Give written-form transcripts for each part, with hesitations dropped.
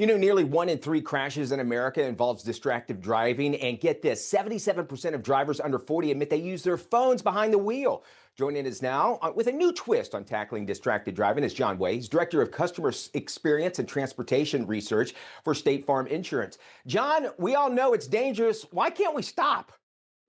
Nearly 1 in 3 crashes in America involves distracted driving. And get this, 77% of drivers under 40 admit they use their phones behind the wheel. Joining us now with a new twist on tackling distracted driving is John Way. He's Director of Customer Experience and Transportation Research for State Farm Insurance. John, we all know it's dangerous. Why can't we stop?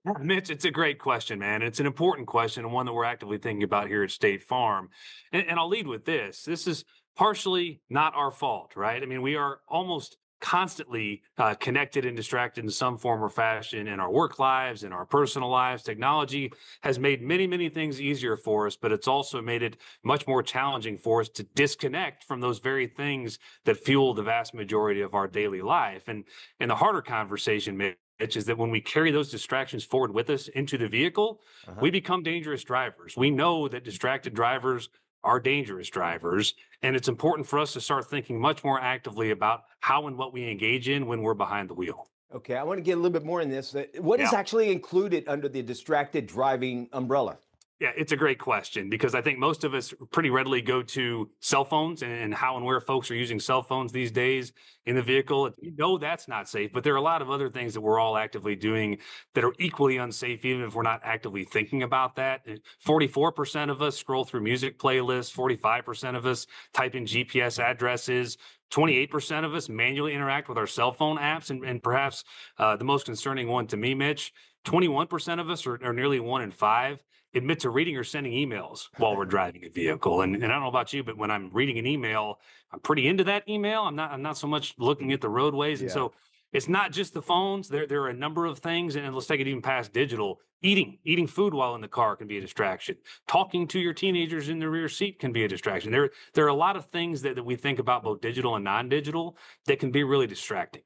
Yeah, Mitch, it's a great question, man. It's an important question and one that we're actively thinking about here at State Farm. And I'll lead with this. This is partially not our fault, right? I mean, we are almost constantly connected and distracted in some form or fashion in our work lives, in our personal lives. Technology has made many, many things easier for us, but it's also made it much more challenging for us to disconnect from those very things that fuel the vast majority of our daily life. And the harder conversation, Mitch, is that when we carry those distractions forward with us into the vehicle, we become dangerous drivers. We know that distracted drivers are dangerous drivers, and it's important for us to start thinking much more actively about how and what we engage in when we're behind the wheel. Okay, I want to get a little bit more in this. What is Yeah. actually included under the distracted driving umbrella? Yeah, it's a great question because I think most of us pretty readily go to cell phones and how and where folks are using cell phones these days in the vehicle. You know that's not safe, but there are a lot of other things that we're all actively doing that are equally unsafe, even if we're not actively thinking about that. 44% of us scroll through music playlists, 45% of us type in GPS addresses. 28% of us manually interact with our cell phone apps, and perhaps the most concerning one to me, Mitch, 21% of us, or nearly 1 in 5, admit to reading or sending emails while we're driving a vehicle. And I don't know about you, but when I'm reading an email, I'm pretty into that email. I'm not so much looking at the roadways. And Yeah. so it's not just the phones. There are a number of things, and let's take it even past digital. Eating food while in the car can be a distraction. Talking to your teenagers in the rear seat can be a distraction. There are a lot of things that we think about, both digital and non-digital, that can be really distracting.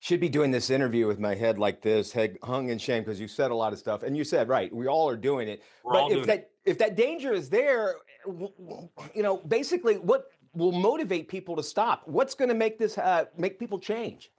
Should be doing this interview with my head like this, head hung in shame, because you said a lot of stuff, and you said right, we all are doing it. We're But all if doing it. that danger is there, basically, what will motivate people to stop? What's going to make this make people change?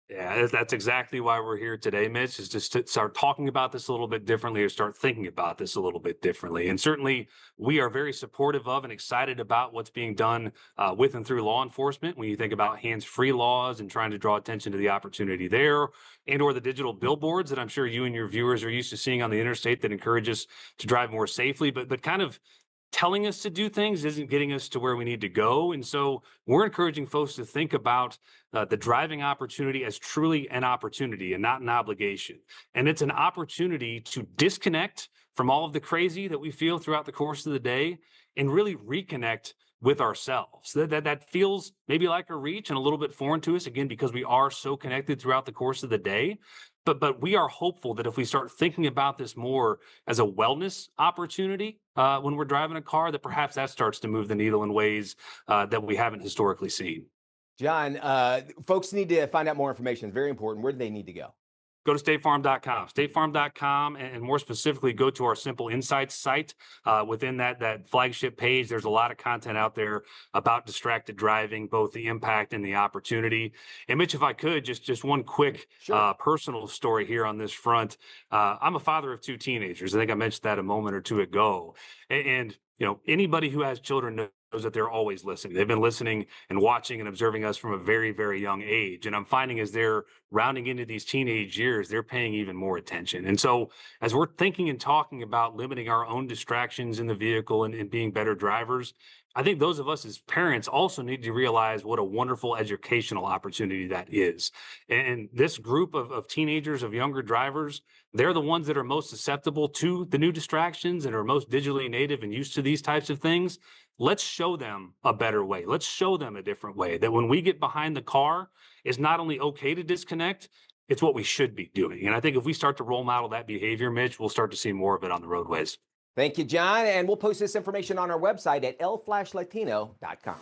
Yeah, that's exactly why we're here today, Mitch, is just to start talking about this a little bit differently or start thinking about this a little bit differently. And certainly we are very supportive of and excited about what's being done with and through law enforcement. When you think about hands-free laws and trying to draw attention to the opportunity there, and or the digital billboards that I'm sure you and your viewers are used to seeing on the interstate that encourage us to drive more safely, but kind of telling us to do things isn't getting us to where we need to go. And so we're encouraging folks to think about the driving opportunity as truly an opportunity and not an obligation. And it's an opportunity to disconnect from all of the crazy that we feel throughout the course of the day and really reconnect with ourselves. That feels maybe like a reach and a little bit foreign to us, again, because we are so connected throughout the course of the day. But we are hopeful that if we start thinking about this more as a wellness opportunity when we're driving a car, that perhaps that starts to move the needle in ways that we haven't historically seen. John, folks need to find out more information. It's very important. Where do they need to go? Go to statefarm.com, statefarm.com, and more specifically, go to our Simple Insights site. Within that flagship page, there's a lot of content out there about distracted driving, both the impact and the opportunity. And Mitch, if I could, just one quick Sure. personal story here on this front. I'm a father of 2 teenagers. I think I mentioned that a moment or two ago. And anybody who has children knows that they're always listening. They've been listening and watching and observing us from a very, very young age. And I'm finding as they're rounding into these teenage years, they're paying even more attention. And so as we're thinking and talking about limiting our own distractions in the vehicle and being better drivers, I think those of us as parents also need to realize what a wonderful educational opportunity that is. And this group of teenagers, of younger drivers, they're the ones that are most susceptible to the new distractions and are most digitally native and used to these types of things. Let's show them a better way. Let's show them a different way, that when we get behind the car, it's not only okay to disconnect, it's what we should be doing. And I think if we start to role model that behavior, Mitch, we'll start to see more of it on the roadways. Thank you, John. And we'll post this information on our website at lflashlatino.com.